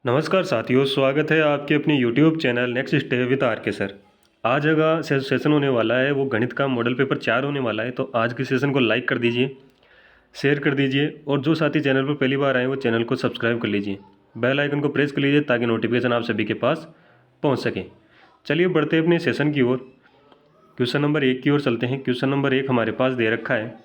नमस्कार साथियों, स्वागत है आपके अपने YouTube channel next step with R K sir. आज का सेशन होने वाला है वो गणित का मॉडल पेपर 4 होने वाला है। तो आज के सेशन को लाइक कर दीजिए, शेयर कर दीजिए और जो साथी चैनल पर पहली बार आए वो चैनल को सब्सक्राइब कर लीजिए, बेल आइकन को प्रेस कर लीजिए ताकि नोटिफिकेशन आप सभी के पास पहुँच सके। चलिए बढ़ते अपने सेशन की ओर, क्वेश्चन नंबर 1 की ओर चलते हैं। क्वेश्चन नंबर 1 हमारे पास दे रखा है,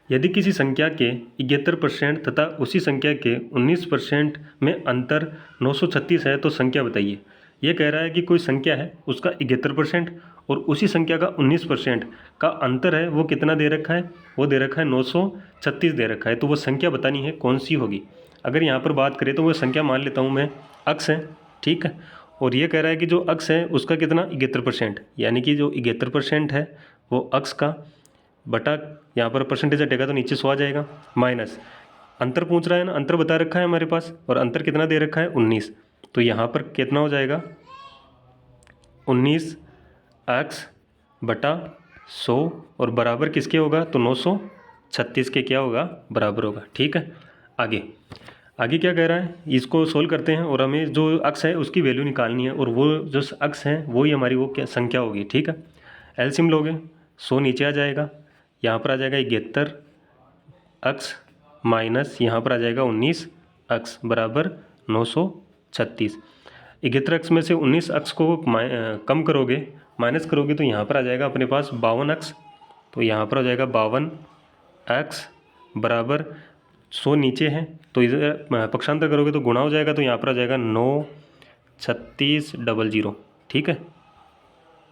यदि किसी संख्या के 71% तथा उसी संख्या के 19% में अंतर 936 है तो संख्या बताइए। ये कह रहा है कि कोई संख्या है उसका 71% और उसी संख्या का 19% का अंतर है, वो कितना दे रखा है? वो दे रखा है 936 दे रखा है। तो वो संख्या बतानी है कौन सी होगी। अगर यहाँ पर बात करें तो वो संख्या मान लेता हूँ मैं अक्स है, ठीक है। और ये कह रहा है कि जो अक्स है उसका कितना 71%, यानी कि जो 71% है वो अक्स का बटा यहाँ पर परसेंटेज हटेगा तो नीचे 100 आ जाएगा, माइनस अंतर पूछ रहा है ना, अंतर बता रखा है हमारे पास और अंतर कितना दे रखा है 19। तो यहाँ पर कितना हो जाएगा 19 एक्स बटा 100 और बराबर किसके होगा तो 936 के क्या होगा बराबर होगा, ठीक है। आगे आगे क्या कह रहा है, इसको सोल्व करते हैं और हमें जो अक्स है उसकी वैल्यू निकालनी है और वो जो अक्स है वही हमारी वो क्या संख्या होगी, ठीक है। एलसीएम लोगे 100 नीचे आ जाएगा, यहाँ पर आ जाएगा 71 अक्स माइनस यहाँ पर आ जाएगा 19 अक्स बराबर 936। 71 अक्स में से 19 अक्स को कम करोगे, माइनस करोगे तो यहाँ पर आ जाएगा अपने पास 52 अक्स। तो यहाँ पर आ जाएगा 52 एक्स बराबर 100 नीचे है तो इधर पक्षांतर करोगे तो गुणा हो जाएगा, तो यहाँ पर आ जाएगा 93600, ठीक है।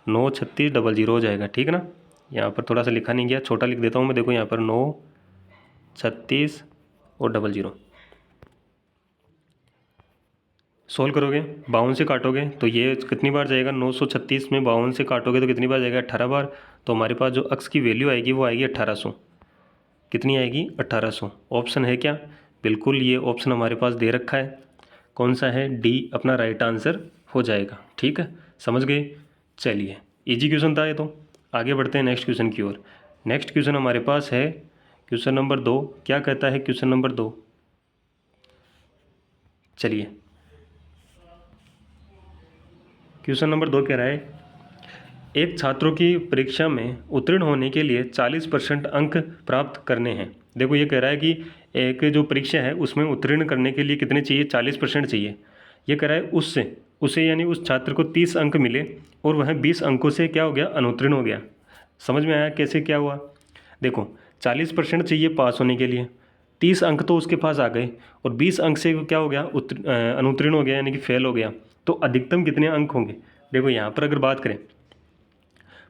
93600 हो जाएगा, ठीक है ना। यहाँ पर थोड़ा सा लिखा नहीं गया, छोटा लिख देता हूँ मैं, देखो यहाँ पर 936 और 00 सोल्व करोगे 52 से काटोगे तो ये कितनी बार जाएगा, 936 में 52 से काटोगे तो कितनी बार जाएगा 18 बार। तो हमारे पास जो अक्स की वैल्यू आएगी वो आएगी 1800। कितनी आएगी 1800। ऑप्शन है क्या, बिल्कुल ये ऑप्शन हमारे पास दे रखा है, कौन सा है डी अपना राइट आंसर हो जाएगा, ठीक है। समझ गए, चलिए इजी क्वेश्चन था ये। तो आगे बढ़ते हैं नेक्स्ट क्वेश्चन की ओर। नेक्स्ट क्वेश्चन हमारे पास है क्वेश्चन नंबर 2। क्या कहता है क्वेश्चन नंबर 2, चलिए क्वेश्चन नंबर 2 कह रहा है, एक छात्रों की परीक्षा में उत्तीर्ण होने के लिए 40% अंक प्राप्त करने हैं। देखो ये कह रहा है कि एक जो परीक्षा है उसमें उत्तीर्ण करने के लिए कितने चाहिए, 40% चाहिए। ये कह रहा है उसे यानी उस छात्र को 30 अंक मिले और वह 20 अंकों से क्या हो गया, अनुत्तीर्ण हो गया। समझ में आया कैसे क्या हुआ। देखो 40% चाहिए पास होने के लिए, 30 अंक तो उसके पास आ गए और 20 अंक से क्या हो गया अनुत्तीर्ण हो गया, यानी कि फेल हो गया। तो अधिकतम कितने अंक होंगे। देखो यहाँ पर अगर बात करें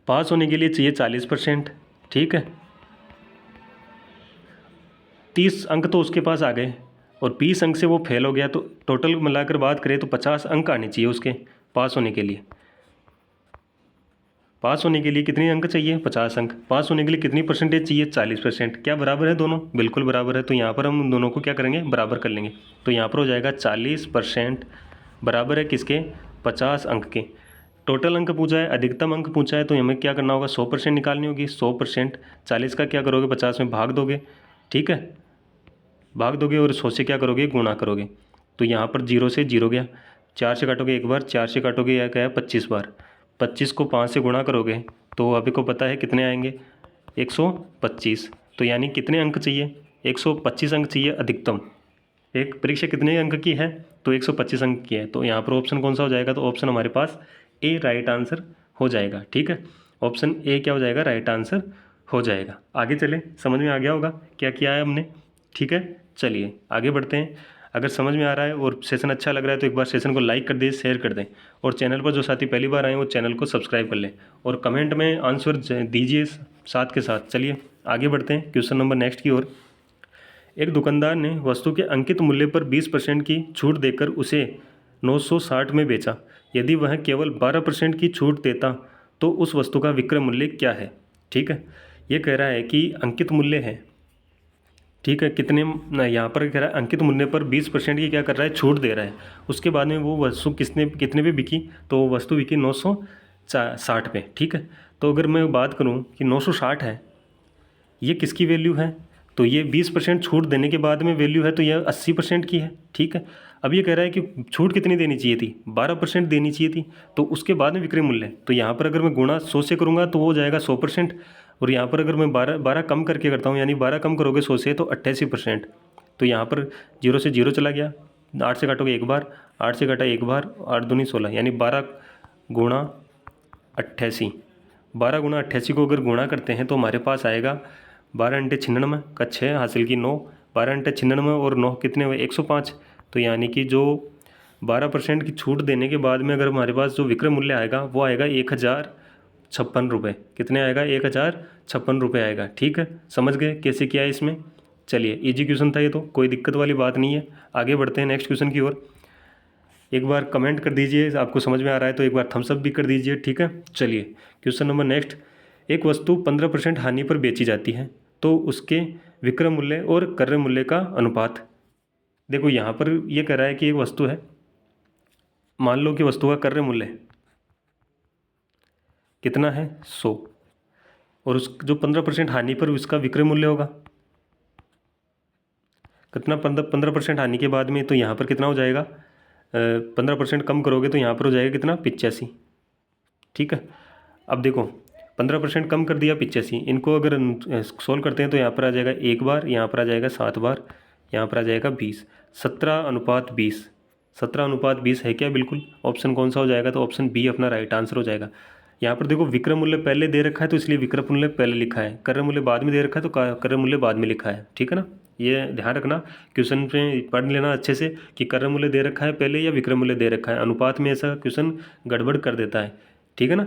पास होने के लिए चाहिए 40%, ठीक है। 30 अंक तो उसके पास आ गए और 20 अंक से वो फेल हो गया, तो टोटल मिलाकर बात करें तो 50 अंक आने चाहिए उसके पास होने के लिए। पास होने के लिए कितने अंक चाहिए, 50 अंक। पास होने के लिए कितनी परसेंटेज चाहिए, 40%। क्या बराबर है दोनों, बिल्कुल बराबर है। तो यहाँ पर हम दोनों को क्या करेंगे, बराबर कर लेंगे। तो यहाँ पर हो जाएगा 40% बराबर है किसके, 50 अंक के। टोटल अंक पूछा है, अधिकतम अंक पूछा है, तो हमें क्या करना होगा, 100% निकालनी होगी। 100% 40 का क्या करोगे, 50 में भाग दोगे, ठीक है। भाग दोगे और 100 से क्या करोगे, गुणा करोगे। तो यहाँ पर 0 से 0 गया, 4 से काटोगे एक बार, 4 से काटोगे यह क्या है 25 बार। 25 को 5 से गुणा करोगे तो अभी को पता है कितने आएंगे, 125। तो यानी कितने अंक चाहिए, 125 अंक चाहिए अधिकतम। एक परीक्षा कितने अंक की है, तो 125 अंक की है। तो यहाँ पर ऑप्शन कौन सा हो जाएगा, तो ऑप्शन हमारे पास ए राइट आंसर हो जाएगा, ठीक है। ऑप्शन ए क्या हो जाएगा, राइट आंसर हो जाएगा। आगे चले, समझ में आ गया होगा क्या किया है हमने, ठीक है। चलिए आगे बढ़ते हैं। अगर समझ में आ रहा है और सेशन अच्छा लग रहा है तो एक बार सेशन को लाइक कर दें, शेयर कर दें और चैनल पर जो साथी पहली बार आए वो चैनल को सब्सक्राइब कर लें और कमेंट में आंसर दीजिए साथ के साथ। चलिए आगे बढ़ते हैं क्वेश्चन नंबर नेक्स्ट की ओर। एक दुकानदार ने वस्तु के अंकित मूल्य पर 20% की छूट देकर उसे 960 में बेचा। यदि वह केवल 12% की छूट देता तो उस वस्तु का विक्रय मूल्य क्या है, ठीक है। ये कह रहा है कि अंकित मूल्य है, ठीक है। कितने यहाँ पर कह रहा है अंकित मूल्य पर 20% की क्या कर रहा है, छूट दे रहा है। उसके बाद में वो वस्तु कितने पे बिकी, तो वो वस्तु बिकी 960 पे, ठीक है। तो अगर मैं बात करूँ कि 960 है, ये किसकी वैल्यू है, तो ये 20% छूट देने के बाद में वैल्यू है, तो यह 80% की है। ठीक है, अब ये कह रहा है कि छूट कितनी देनी चाहिए थी, 12% देनी चाहिए थी, तो उसके बाद में विक्रय मूल्य। तो यहाँ पर अगर मैं गुणा 100 से करूँगा तो वो हो जाएगा 100%, और यहाँ पर अगर मैं 12 कम करके करता हूँ, यानी 12 कम करोगे 100 से तो 88%। तो यहाँ पर 0 से 0 चला गया, 8 से काटोगे एक बार, 8 से काटा एक बार, 8 दूनी 16, यानी 12 गुणा 88। 12 गुणा 88 को अगर गुणा करते हैं तो हमारे पास आएगा 12 अंटे 96 का 6 हासिल की 9, 12 अंटे 96 और 9 कितने हुए 105। तो यानी कि जो 12% की छूट देने के बाद में अगर हमारे पास जो विक्रय मूल्य आएगा वो आएगा 1056 रुपये। कितने आएगा 1056 रुपये आएगा। ठीक है, समझ गए कैसे किया है इसमें। चलिए, इजी क्वेश्चन था ये, तो कोई दिक्कत वाली बात नहीं है। आगे बढ़ते हैं नेक्स्ट क्वेश्चन की ओर। एक बार कमेंट कर दीजिए आपको समझ में आ रहा है, तो एक बार थम्स अप भी कर दीजिए। ठीक है, चलिए क्वेश्चन नंबर नेक्स्ट। एक वस्तु 15% हानि पर बेची जाती है, तो उसके विक्रय मूल्य और क्रय मूल्य का अनुपात। देखो यहाँ पर ये कह रहा है कि एक वस्तु है, मान लो कि वस्तु का क्रय मूल्य कितना है 100, और उस जो 15% हानि पर उसका विक्रय मूल्य होगा कितना, 15% हानि के बाद में, तो यहाँ पर कितना हो जाएगा, 15% कम करोगे तो यहाँ पर हो जाएगा कितना 85। ठीक है, अब देखो 15% कम कर दिया 85, इनको अगर सोल्व करते हैं तो यहाँ पर आ जाएगा एक बार, यहाँ पर आ जाएगा 7 बार, यहाँ पर आ जाएगा 20, 17:20। 17:20 है क्या, बिल्कुल। ऑप्शन कौन सा हो जाएगा, तो ऑप्शन बी अपना राइट आंसर हो जाएगा। यहाँ पर देखो विक्रय मूल्य पहले दे रखा है तो इसलिए विक्रय मूल्य पहले लिखा है, क्रय मूल्य बाद में दे रखा है तो क्रय मूल्य बाद में लिखा है। ठीक है ना, ये ध्यान रखना, क्वेश्चन में पढ़ लेना अच्छे से कि क्रय मूल्य दे रखा है पहले या विक्रय मूल्य दे रखा है। अनुपात में ऐसा क्वेश्चन गड़बड़ कर देता है। ठीक है ना,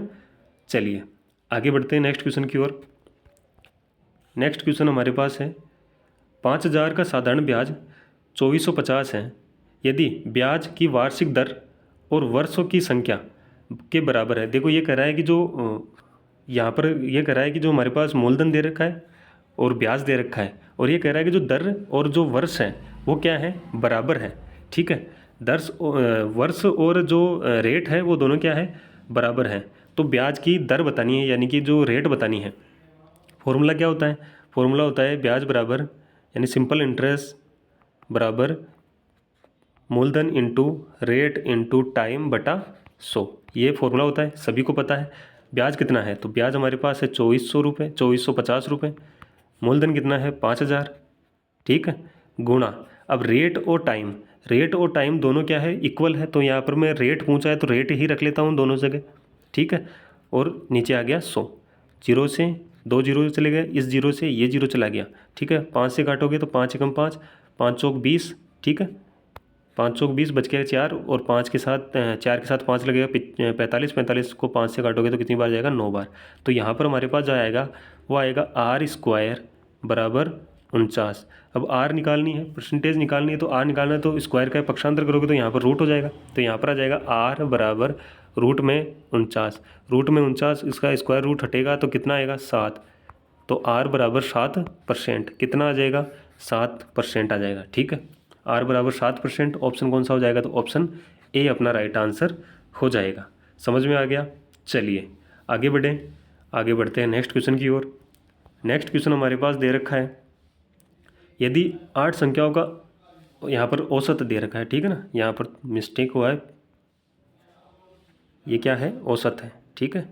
चलिए आगे बढ़ते हैं नेक्स्ट क्वेश्चन की ओर। नेक्स्ट क्वेश्चन हमारे पास है 5000 का साधारण ब्याज 2450 है, यदि ब्याज की वार्षिक दर और वर्षों की संख्या के बराबर है। देखो ये कह रहा है कि जो यहाँ पर ये कह रहा है कि जो हमारे पास मूलधन दे रखा है और ब्याज दे रखा है, और ये कह रहा है कि जो दर और जो वर्ष है वो क्या है, बराबर है। ठीक है, वर्ष और जो रेट है वो दोनों क्या है, बराबर है। तो ब्याज की दर बतानी है, यानी कि जो रेट बतानी है। फॉर्मूला क्या होता है, फॉर्मूला होता है ब्याज बराबर, यानी सिंपल इंटरेस्ट बराबर मूलधन इंटू रेट इंटू टाइम बटा 100। ये फॉर्मूला होता है, सभी को पता है। ब्याज कितना है, तो ब्याज हमारे पास है 2400 रुपये, 2450 रुपये। मूलधन कितना है 5000। ठीक है, गुणा, अब रेट और टाइम, रेट और टाइम दोनों क्या है, इक्वल है। तो यहाँ पर मैं रेट पूछा है तो रेट ही रख लेता हूँ दोनों जगह। ठीक है, और नीचे आ गया 100, 0 से 2 जीरो चले गए, इस 0 से ये 0 चला गया। ठीक है, 5 से काटोगे तो 5 एकम 5, 5 चौक 20। ठीक है, 5 चौक 20, बच गया 4, और 5 के साथ 4 के साथ 5 लगेगा 45, 45 को 5 से काटोगे तो कितनी बार जाएगा, 9 बार। तो यहाँ पर हमारे पास जो आएगा वो आएगा r² बराबर 49। अब r निकालनी है, परसेंटेज निकालनी है, तो r निकालना है तो स्क्वायर का पक्षांतर करोगे तो यहाँ पर रूट हो जाएगा। तो यहाँ पर आ जाएगा r बराबर रूट में 49, रूट में 49, इसका स्क्वायर रूट हटेगा तो कितना आएगा 7। तो r बराबर 7%, कितना आ जाएगा 7% आ जाएगा। ठीक है, r बराबर 7%, ऑप्शन कौन सा हो जाएगा, तो ऑप्शन ए अपना राइट आंसर हो जाएगा। समझ में आ गया। चलिए आगे बढ़ें, आगे बढ़ते हैं नेक्स्ट क्वेश्चन की ओर। नेक्स्ट क्वेश्चन हमारे पास दे रखा है, यदि 8 संख्याओं का, यहाँ पर औसत दे रखा है। ठीक है ना, यहाँ पर मिस्टेक हुआ है, ये क्या है, औसत है। ठीक है,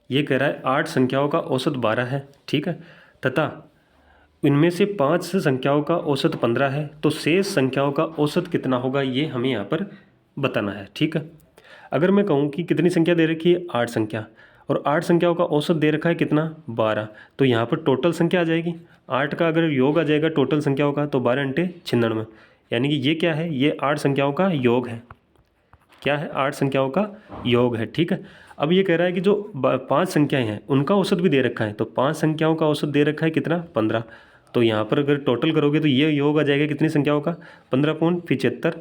ये कह रहा है 8 संख्याओं का औसत 12 है। ठीक है, तथा इनमें से 5 संख्याओं का औसत 15 है, तो शेष संख्याओं का औसत कितना होगा, ये हमें यहाँ पर बताना है। ठीक है, अगर मैं कहूँ कि कितनी संख्या दे रखी है, 8 संख्या, और 8 संख्याओं का औसत दे रखा है कितना, 12, तो यहाँ पर टोटल संख्या आ जाएगी 8 का, अगर योग आ जाएगा टोटल संख्याओं का, तो 12 अंटे 96, यानी कि ये क्या है, ये 8 संख्याओं का योग है। क्या है, 8 संख्याओं का योग है। ठीक है, अब ये कह रहा है कि जो 5 संख्याएं हैं उनका औसत भी दे रखा है, तो 5 संख्याओं का औसत दे रखा है कितना, 15। तो यहाँ पर अगर टोटल करोगे तो ये योग आ जाएगा कितनी संख्याओं का, 15.75।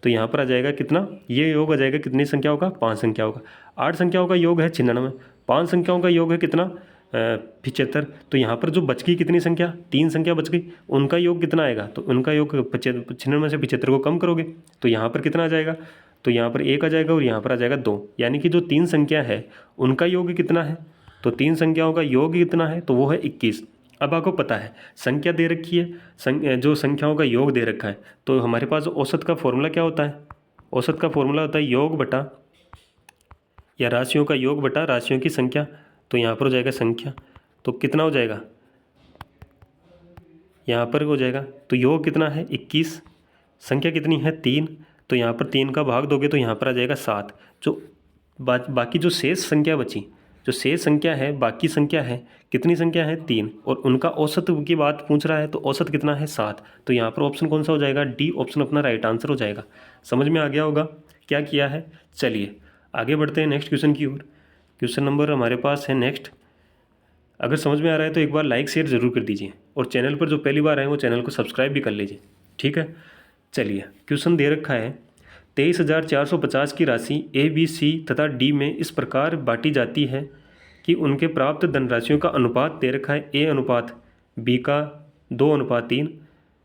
तो यहाँ पर आ जाएगा कितना, ये योग आ जाएगा कितनी संख्याओं का, 5 संख्याओं का। 8 संख्याओं का योग है 96, 5 संख्याओं का योग है कितना, 75। तो यहाँ पर जो बच गई कितनी संख्या, 3 संख्या बच गई, उनका योग कितना आएगा, तो उनका योग 95 में से 75 को कम करोगे तो यहाँ पर कितना आ जाएगा, तो यहाँ पर 1 आ जाएगा और यहाँ पर आ जाएगा 2, यानी कि जो 3 संख्या है उनका योग कितना है, तो 3 संख्याओं का योग कितना है, तो वो है 21। अब आपको पता है संख्या दे रखी है, जो संख्याओं का योग दे रखा है, तो हमारे पास औसत का फॉर्मूला क्या होता है, औसत का फॉर्मूला होता है योग बटा, या राशियों का योग बटा राशियों की संख्या। तो यहाँ पर हो जाएगा संख्या, तो कितना हो जाएगा, यहाँ पर हो जाएगा, तो योग कितना है 21, संख्या कितनी है 3, तो यहाँ पर 3 का भाग दोगे तो यहाँ पर आ जाएगा 7। जो बाकी जो शेष संख्या बची, जो शेष संख्या है, बाकी संख्या है, कितनी संख्या है 3, और उनका औसत की बात पूछ रहा है, तो औसत कितना है 7। तो यहाँ पर ऑप्शन कौन सा हो जाएगा, डी ऑप्शन अपना राइट आंसर हो जाएगा। समझ में आ गया होगा क्या किया है। चलिए आगे बढ़ते हैं नेक्स्ट क्वेश्चन की ओर। क्वेश्चन नंबर हमारे पास है नेक्स्ट। अगर समझ में आ रहा है तो एक बार लाइक शेयर ज़रूर कर दीजिए, और चैनल पर जो पहली बार आए वो चैनल को सब्सक्राइब भी कर लीजिए, ठीक है। चलिए क्वेश्चन दे रखा है 23,450 की राशि ए बी सी तथा डी में इस प्रकार बांटी जाती है कि उनके प्राप्त धनराशियों का अनुपात दे रखा है, ए अनुपात बी का 2:3,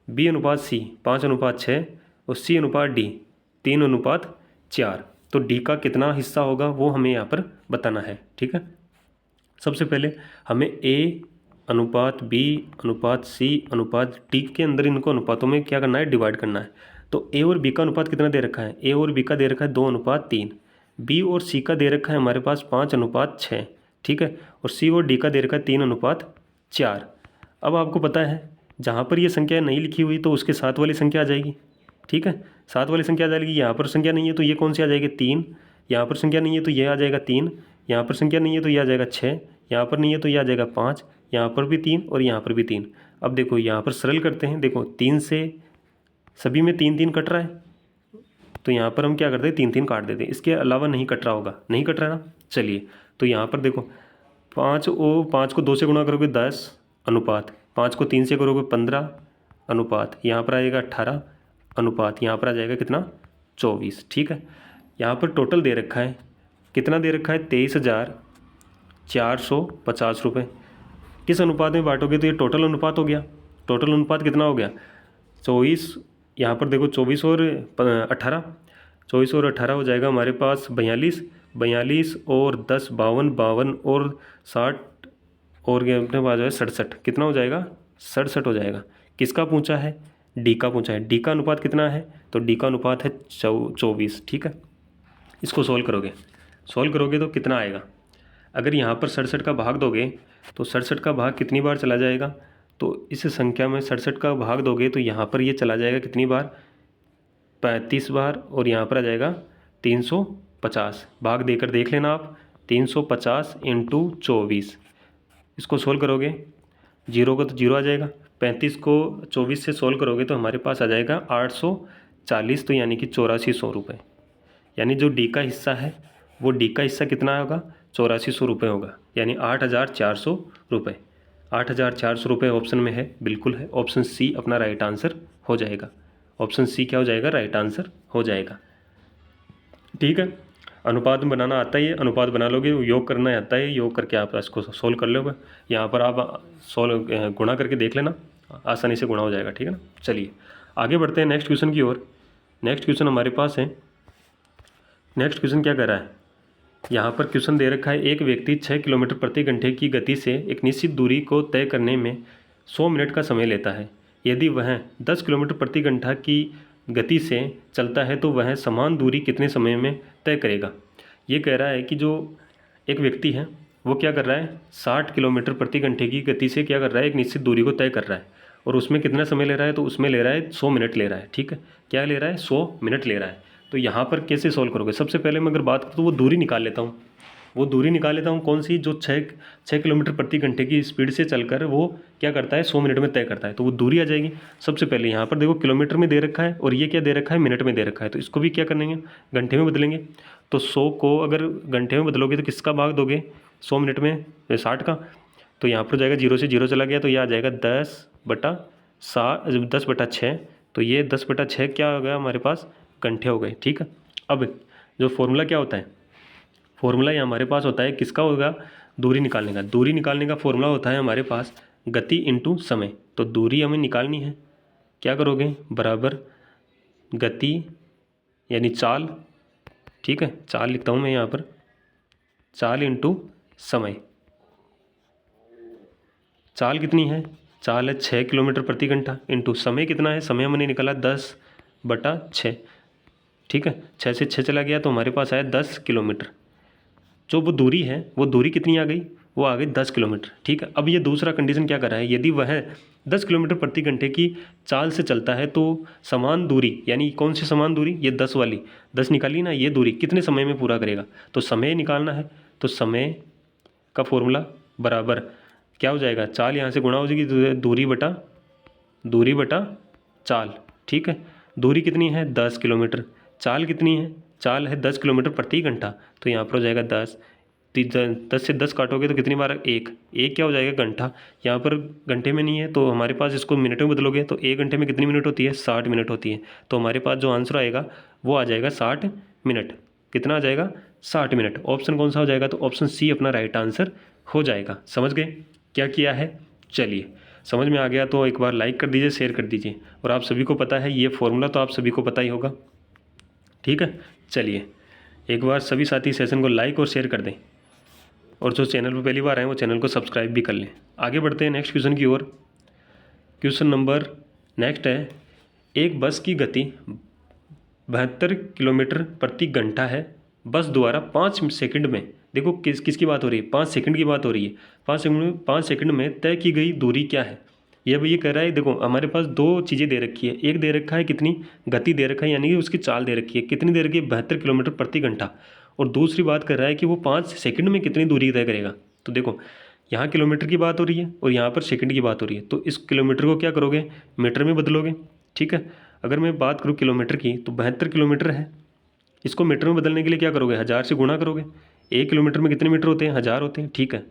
बी अनुपात सी 5:6 और सी अनुपात डी 3:4। तो डी का कितना हिस्सा होगा वो हमें यहाँ पर बताना है, ठीक है। सबसे पहले हमें ए अनुपात बी अनुपात सी अनुपात डी के अंदर इनको अनुपातों में क्या करना है, डिवाइड करना है। तो ए और बी का अनुपात कितना दे रखा है, ए और बी का दे रखा है 2:3, बी और सी का दे रखा है हमारे पास 5:6, ठीक है, और सी और डी का दे रखा है 3:4। अब आपको पता है जहाँ पर ये संख्या नहीं लिखी हुई तो उसके साथ वाली संख्या आ जाएगी, ठीक है, साथ वाली संख्या आ जाएगी। यहाँ पर संख्या नहीं है तो ये कौन सी आ जाएगी 3, यहाँ पर संख्या नहीं है तो ये आ जाएगा 3, यहाँ पर संख्या नहीं है तो ये आ जाएगा 6, यहाँ पर नहीं है तो ये आ जाएगा 5, यहाँ पर भी 3 और यहाँ पर भी 3। अब देखो यहाँ पर सरल करते हैं, देखो 3 से सभी में 3 3 कट रहा है, तो यहाँ पर हम क्या करते हैं 3 3 काट देते हैं, इसके अलावा नहीं कट रहा होगा, नहीं कट रहा ना। चलिए तो यहाँ पर देखो 5 को 2 से गुणा करोगे 10 अनुपात, 5 को 3 से करोगे 15 अनुपात, यहाँ पर आएगा 18 अनुपात, यहाँ पर आ जाएगा कितना 24, ठीक है। यहाँ पर टोटल दे रखा है, कितना दे रखा है 23,450 रुपये। किस अनुपात में बांटोगे तो ये टोटल अनुपात हो गया, टोटल अनुपात कितना हो गया 24, यहाँ पर देखो 24 और 18, 24 और 18 हो जाएगा हमारे पास 42, 42 और 10 52, 52 और 60 और अपने पास जो है 67, कितना हो जाएगा 67 हो जाएगा। किसका पूछा है, डी का पूछा है। डी का अनुपात कितना है, तो डी का अनुपात है 24, ठीक है। इसको सोल्व करोगे तो कितना आएगा, अगर यहाँ पर 67 का भाग दोगे तो 67 का भाग कितनी बार चला जाएगा, तो इस संख्या में 67 का भाग दोगे तो यहाँ पर ये चला जाएगा कितनी बार 35 बार, और यहाँ पर आ जाएगा 350। भाग देकर देख लेना आप, 350 × 24। इसको सोल्व करोगे, जीरो का तो जीरो आ जाएगा, 35 को 24 से सोल्व करोगे तो हमारे पास आ जाएगा 840, तो यानी कि 8400 रुपये। यानी जो डी का हिस्सा है वो डी का हिस्सा कितना होगा 8400 रुपये होगा, यानी 8400 रुपये। 8400 रुपये ऑप्शन में है, बिल्कुल है, ऑप्शन सी अपना राइट आंसर हो जाएगा। ऑप्शन सी क्या हो जाएगा, राइट आंसर हो जाएगा, ठीक है। अनुपात बनाना आता ही है, अनुपात बना लोगे, योग करना आता है, योग करके आप इसको सोल्व कर लोगे। यहाँ पर आप गुणा करके देख लेना, आसानी से गुणा हो जाएगा, ठीक है ना। चलिए आगे बढ़ते हैं नेक्स्ट क्वेश्चन की ओर। नेक्स्ट क्वेश्चन हमारे पास है, नेक्स्ट क्वेश्चन क्या कर रहा है, यहाँ पर क्वेश्चन दे रखा है एक व्यक्ति 6 किलोमीटर प्रति घंटे की गति से एक निश्चित दूरी को तय करने में 100 मिनट का समय लेता है। यदि वह 10 किलोमीटर प्रति घंटा की गति से चलता है तो वह समान दूरी कितने समय में तय करेगा। ये कह रहा है कि जो एक व्यक्ति है वो क्या कर रहा है 60 किलोमीटर प्रति घंटे की गति से क्या कर रहा है, एक निश्चित दूरी को तय कर रहा है, और उसमें कितना समय ले रहा है, तो उसमें ले रहा है 100 मिनट ले रहा है, ठीक है। क्या ले रहा है 100 मिनट ले रहा है। तो यहाँ पर कैसे सॉल्व करोगे, सबसे पहले मैं अगर बात करूँ तो वो दूरी निकाल लेता हूँ, कौन सी, जो 6 किलोमीटर प्रति घंटे की स्पीड से चलकर वो क्या करता है 100 मिनट में तय करता है, तो वो दूरी आ जाएगी। सबसे पहले यहाँ पर देखो किलोमीटर में दे रखा है और ये क्या दे रखा है, मिनट में दे रखा है, तो इसको भी क्या करेंगे घंटे में बदलेंगे। तो 100 को अगर घंटे में बदलोगे तो किसका भाग दोगे 100 मिनट में, 60 का, तो यहाँ पर जाएगा 0 से 0 चला गया, तो ये आ जाएगा 10/6, तो ये 10/6 क्या हो गया हमारे पास, घंटे हो गए, ठीक है। अब जो फॉर्मूला क्या होता है, फॉर्मूला ये हमारे पास होता है किसका होगा, दूरी निकालने का फॉर्मूला होता है हमारे पास गति इंटू समय। तो दूरी हमें निकालनी है, क्या करोगे, बराबर गति यानी चाल, ठीक है, चाल लिखता हूँ मैं यहाँ पर, चाल इंटू समय। चाल कितनी है, चाल है 6 किलोमीटर प्रति घंटा, इंटू समय कितना है, समय हमने निकाला 10/6, ठीक है, 6 से 6 चला गया तो हमारे पास आया 10 किलोमीटर। जो वो दूरी है वो दूरी कितनी आ गई, वो आ गई 10 किलोमीटर, ठीक है। अब ये दूसरा कंडीशन क्या कर रहा है, यदि वह 10 किलोमीटर प्रति घंटे की चाल से चलता है तो समान दूरी, यानी कौन सी समान दूरी, ये 10 वाली, 10 निकाली ना, ये दूरी कितने समय में पूरा करेगा, तो समय निकालना है। तो समय का फॉर्मूला बराबर क्या हो जाएगा, चाल यहाँ से गुणा हो जाएगी, दूरी बटा चाल, ठीक है। दूरी कितनी है 10 किलोमीटर, चाल कितनी है, चाल है 10 किलोमीटर प्रति घंटा, तो यहाँ पर हो जाएगा 10, 10 से 10 काटोगे तो कितनी बार, एक क्या हो जाएगा, घंटा। यहाँ पर घंटे में नहीं है तो हमारे पास इसको मिनट में बदलोगे तो 1 घंटे में कितनी मिनट होती है, 60 मिनट होती है। तो हमारे पास जो आंसर आएगा वो आ जाएगा 60 मिनट। कितना आ जाएगा, 60 मिनट। ऑप्शन कौन सा हो जाएगा, तो ऑप्शन सी अपना राइट आंसर हो जाएगा। समझ गए क्या किया है, चलिए समझ में आ गया तो एक बार लाइक कर दीजिए, शेयर कर दीजिए। और आप सभी को पता है ये फॉर्मूला तो आप सभी को पता ही होगा, ठीक है। चलिए एक बार सभी साथी सेशन को लाइक और शेयर कर दें, और जो चैनल पर पहली बार आए वो चैनल को सब्सक्राइब भी कर लें। आगे बढ़ते हैं नेक्स्ट क्वेश्चन की ओर। क्वेश्चन नंबर नेक्स्ट है, एक बस की गति 72 किलोमीटर प्रति घंटा है, बस द्वारा 5 सेकंड में, देखो किसकी बात हो रही है, 5 सेकंड की बात हो रही है, 5 सेकंड में तय की गई दूरी क्या है। ये अब ये कह रहा है, देखो हमारे पास दो चीज़ें दे रखी है, एक दे रखा है कितनी गति दे रखा है, यानी कि उसकी चाल दे रखी है, कितनी दे रखी है 72 किलोमीटर प्रति घंटा, और दूसरी बात कर रहा है कि वो 5 सेकंड में कितनी दूरी तय करेगा। तो देखो यहाँ किलोमीटर की बात हो रही है और यहाँ पर सेकंड की बात हो रही है, तो इस किलोमीटर को क्या करोगे, मीटर में बदलोगे, ठीक है। अगर मैं बात करूँ किलोमीटर की तो 72 किलोमीटर है, इसको मीटर में बदलने के लिए क्या करोगे, 1000 से गुणा करोगे। 1 किलोमीटर में कितने मीटर होते हैं, 1000 होते हैं, ठीक है।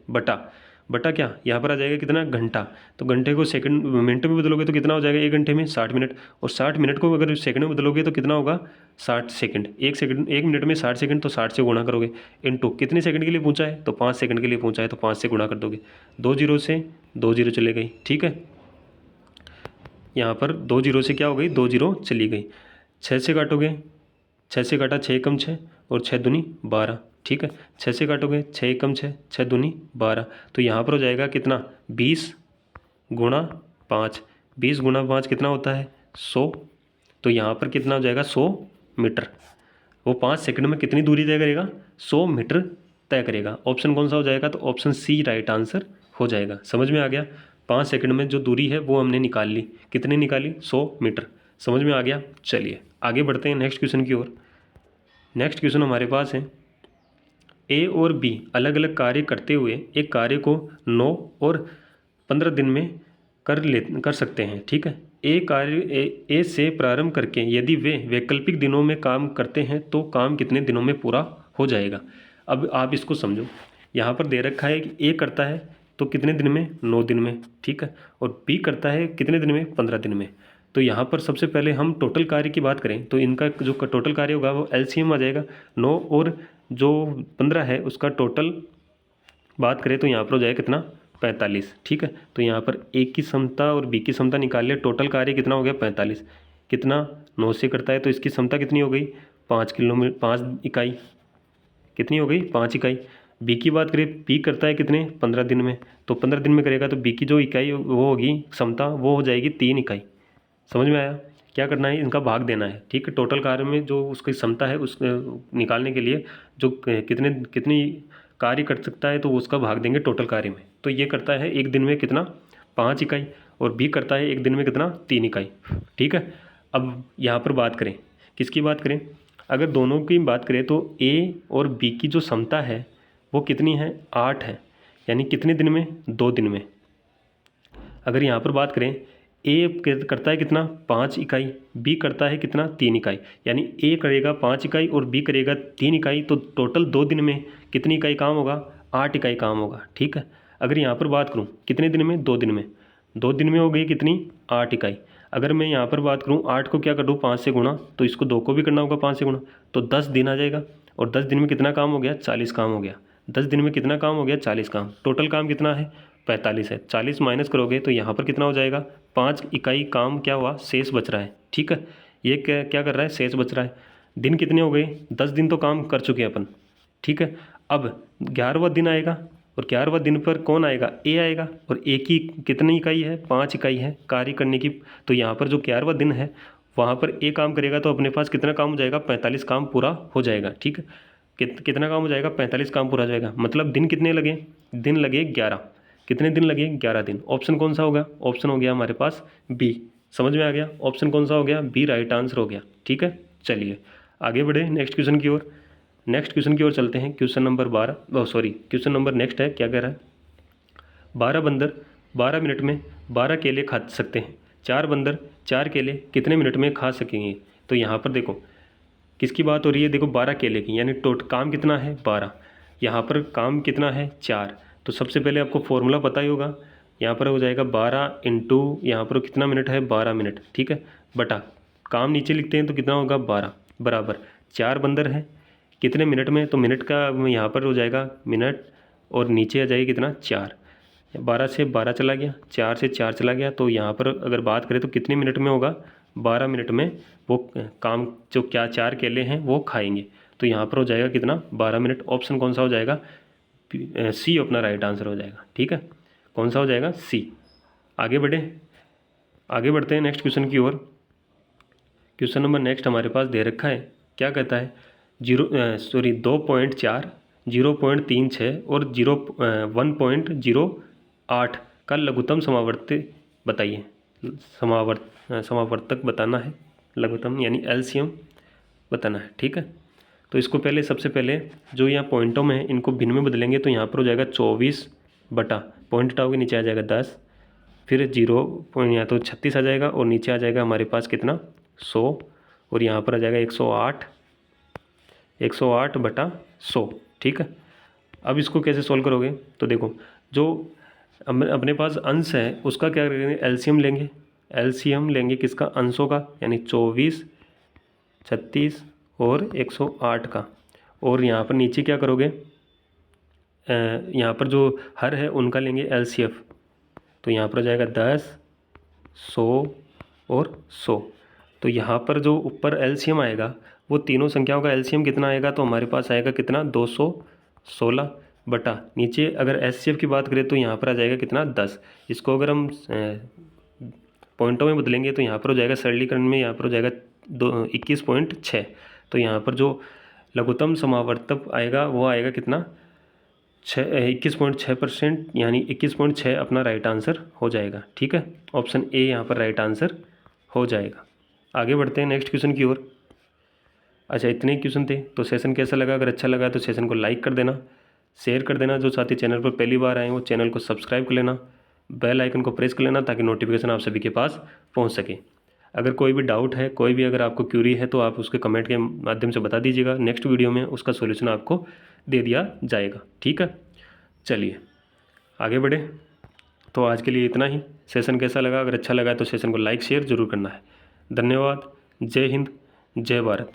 बटा क्या यहाँ पर आ जाएगा कितना, घंटा। तो घंटे को सेकंड मिनट में बदलोगे तो कितना हो जाएगा, 1 घंटे में 60 मिनट, और 60 मिनट को अगर सेकंड में बदलोगे तो कितना होगा, 60 सेकंड। 1 मिनट में 60 सेकंड, तो 60 से गुणा करोगे, इनटू कितने सेकंड के लिए पूछा है, तो 5 सेकंड के लिए पूछा है, तो 5 से गुणा कर दोगे। 2 जीरो से 2 जीरो चले गई, ठीक है। यहाँ पर 2 जीरो से क्या हो गई, 2 जीरो चली गई। 6 से काटोगे, 6 से काटा 6 कम 6 और 6 दूनी 12, ठीक है। 6 से काटोगे 6 कम 6, 6 दूनी 12, तो यहाँ पर हो जाएगा कितना, 20 गुणा 5, 20 गुणा 5 कितना होता है, 100। तो यहाँ पर कितना हो जाएगा, 100 मीटर। वो 5 सेकंड में कितनी दूरी तय करेगा, 100 मीटर तय करेगा। ऑप्शन कौन सा हो जाएगा, तो ऑप्शन सी राइट आंसर हो जाएगा। समझ में आ गया, 5 सेकंड में जो दूरी है वो हमने निकाल ली, कितनी निकाली, 100 मीटर। समझ में आ गया। चलिए आगे बढ़ते हैं नेक्स्ट क्वेश्चन की ओर। नेक्स्ट क्वेश्चन हमारे पास है, ए और बी अलग अलग कार्य करते हुए एक कार्य को 9 और 15 दिन में कर सकते हैं, ठीक है। ए से प्रारंभ करके यदि वे वैकल्पिक दिनों में काम करते हैं तो काम कितने दिनों में पूरा हो जाएगा। अब आप इसको समझो, यहाँ पर दे रखा है कि ए करता है तो कितने दिन में, 9 दिन में, ठीक है, और बी करता है कितने दिन में, 15 दिन में। तो यहाँ पर सबसे पहले हम टोटल कार्य की बात करें तो इनका जो टोटल कार्य होगा वो एलसीएम आ जाएगा, 9 और जो 15 है उसका टोटल बात करें तो यहाँ पर हो जाएगा कितना, 45, ठीक है। तो यहाँ पर ए की समता और बी की समता निकाल लिया, टोटल कार्य कितना हो गया, 45। कितना, 9 से करता है तो इसकी समता कितनी हो गई, 5 इकाई, कितनी हो गई, 5 इकाई। बी की बात करें, बी करता है कितने, 15 दिन में, तो 15 दिन में करेगा तो बी की जो इकाई वो होगी क्षमता, वो हो जाएगी 3 इकाई। समझ में आया, क्या करना है, इनका भाग देना है, ठीक है। टोटल कार्य में जो उसकी क्षमता है उस निकालने के लिए जो कितनी कार्य कर सकता है तो उसका भाग देंगे टोटल कार्य में। तो ये करता है एक दिन में कितना, 5 इकाई, और बी करता है एक दिन में कितना, 3 इकाई, ठीक है। अब यहाँ पर बात करें, किसकी बात करें, अगर दोनों की बात करें तो ए और बी की जो क्षमता है वो कितनी है, 8 है, यानी कितने दिन में, 2 दिन में। अगर यहाँ पर बात करें, ए करता है कितना, 5 इकाई, बी करता है कितना, 3 इकाई, यानी ए करेगा 5 इकाई और बी करेगा 3 इकाई, तो टोटल 2 दिन में कितनी इकाई काम होगा, 8 इकाई काम होगा, ठीक है। अगर यहाँ पर बात करूँ कितने दिन में, 2 दिन में, 2 दिन में हो गई कितनी, 8 इकाई। अगर मैं यहाँ पर बात करूँ 8 को क्या कर दूँ, 5 से गुणा, तो इसको 2 को भी करना होगा 5 से गुणा, तो 10 दिन आ जाएगा, और 10 दिन में कितना काम हो गया, 40 काम हो गया। 10 दिन में कितना काम हो गया, 40 काम। टोटल काम कितना है, 45 है। 40 माइनस करोगे तो यहाँ पर कितना हो जाएगा, 5 इकाई काम क्या हुआ, शेष बच रहा है। ठीक है, ये क्या कर रहा है, शेष बच रहा है। दिन कितने हो गए, 10 दिन तो काम कर चुके हैं अपन। ठीक है, अब 11वां दिन आएगा और 11वां दिन पर कौन आएगा, ए आएगा। और ए की कितनी इकाई है, 5 इकाई है कार्य करने की। तो यहाँ पर जो 11वां दिन है वहाँ पर ए काम करेगा तो अपने पास कितना काम हो जाएगा, 45 काम पूरा हो जाएगा। ठीक है, कितना काम हो जाएगा, 45 काम पूरा हो जाएगा। मतलब दिन कितने लगे, दिन लगे 11। कितने दिन लगे, 11 दिन। ऑप्शन कौन सा होगा, ऑप्शन हो गया हमारे पास बी। समझ में आ गया, ऑप्शन कौन सा हो गया, बी राइट आंसर हो गया। ठीक है, चलिए आगे बढ़े नेक्स्ट क्वेश्चन की ओर। नेक्स्ट क्वेश्चन की ओर चलते हैं। Question number 12, sorry question number next है, क्या कह रहा है, 12 बंदर 12 मिनट में 12 केले खा सकते हैं। 4 बंदर 4 केले कितने मिनट में खा सकेंगे। तो यहाँ पर देखो किसकी बात हो रही है, देखो 12 केले की, यानी टोटल काम कितना है 12, यहाँ पर काम कितना है 4। तो सबसे पहले आपको फॉर्मूला पता ही होगा, यहाँ पर हो जाएगा 12 इंटू यहाँ पर कितना मिनट है, 12 मिनट। ठीक है, बटा काम नीचे लिखते हैं तो कितना होगा 12 बराबर 4 बंदर हैं कितने मिनट में, तो मिनट का यहाँ पर हो जाएगा मिनट और नीचे आ जाएगी कितना 4। 12 से 12 चला गया, 4 से 4 चला गया, तो यहाँ पर अगर बात करें तो कितने मिनट में होगा, 12 मिनट में वो काम जो क्या 4 केले हैं वो खाएंगे। तो यहाँ पर हो जाएगा कितना 12 मिनट। ऑप्शन कौन सा हो जाएगा, सी अपना राइट आंसर हो जाएगा। ठीक है, कौन सा हो जाएगा, सी। आगे बढ़ते हैं नेक्स्ट क्वेश्चन की ओर। क्वेश्चन नंबर नेक्स्ट हमारे पास दे रखा है, क्या कहता है 2.4 0.36 और 1.08 का लघुत्तम समावर्ती बताइए। समावर्तक बताना है, लघुत्तम यानी एलसीएम बताना है। ठीक है, तो इसको पहले सबसे पहले जो यहाँ पॉइंटों में है इनको भिन्न में बदलेंगे तो यहाँ पर हो जाएगा 24 बटा पॉइंट हटाओगे नीचे आ जाएगा 10, फिर 0 पॉइंट यहाँ तो 36 आ जाएगा और नीचे आ जाएगा हमारे पास कितना 100 और यहाँ पर आ जाएगा 108 बटा 100। ठीक है, अब इसको कैसे सॉल्व करोगे, तो देखो जो अपने पास अंश है उसका क्या करेंगे, एलसीएम लेंगे। एलसीएम लेंगे किसका, अंशों का, यानी 24 36 और 108 का। और यहाँ पर नीचे क्या करोगे, यहाँ पर जो हर है उनका लेंगे एलसीएफ। तो यहाँ पर आ जाएगा 10 100 और 100। तो यहाँ पर जो ऊपर एलसीएम आएगा वो तीनों संख्याओं का एलसीएम कितना आएगा, तो हमारे पास आएगा कितना 216 बटा नीचे अगर एचसीएफ की बात करें तो यहाँ पर आ जाएगा कितना 10। इसको अगर हम पॉइंटों में बदलेंगे तो यहाँ पर हो जाएगा सरलीकरण में, यहाँ पर हो जाएगा 21.6। तो यहाँ पर जो लघुत्तम समावर्तक आएगा वो आएगा कितना 21.6%, यानी 21.6 अपना राइट आंसर हो जाएगा। ठीक है, ऑप्शन ए यहाँ पर राइट आंसर हो जाएगा। आगे बढ़ते हैं नेक्स्ट क्वेश्चन की ओर। अच्छा, इतने ही क्वेश्चन थे। तो सेशन कैसा लगा, अगर अच्छा लगा तो सेशन को लाइक कर देना, शेयर कर देना। जो साथी चैनल पर पहली बार आए वो चैनल को सब्सक्राइब कर लेना, बेल आइकन को प्रेस कर लेना ताकि नोटिफिकेशन आप सभी के पास पहुंच सके। अगर कोई भी डाउट है, कोई भी अगर आपको क्यूरी है तो आप उसके कमेंट के माध्यम से बता दीजिएगा, नेक्स्ट वीडियो में उसका सोल्यूशन आपको दे दिया जाएगा। ठीक है, चलिए आगे बढ़े। तो आज के लिए इतना ही। सेशन कैसा लगा, अगर अच्छा लगा तो सेशन को लाइक शेयर ज़रूर करना है। धन्यवाद। जय हिंद, जय भारत।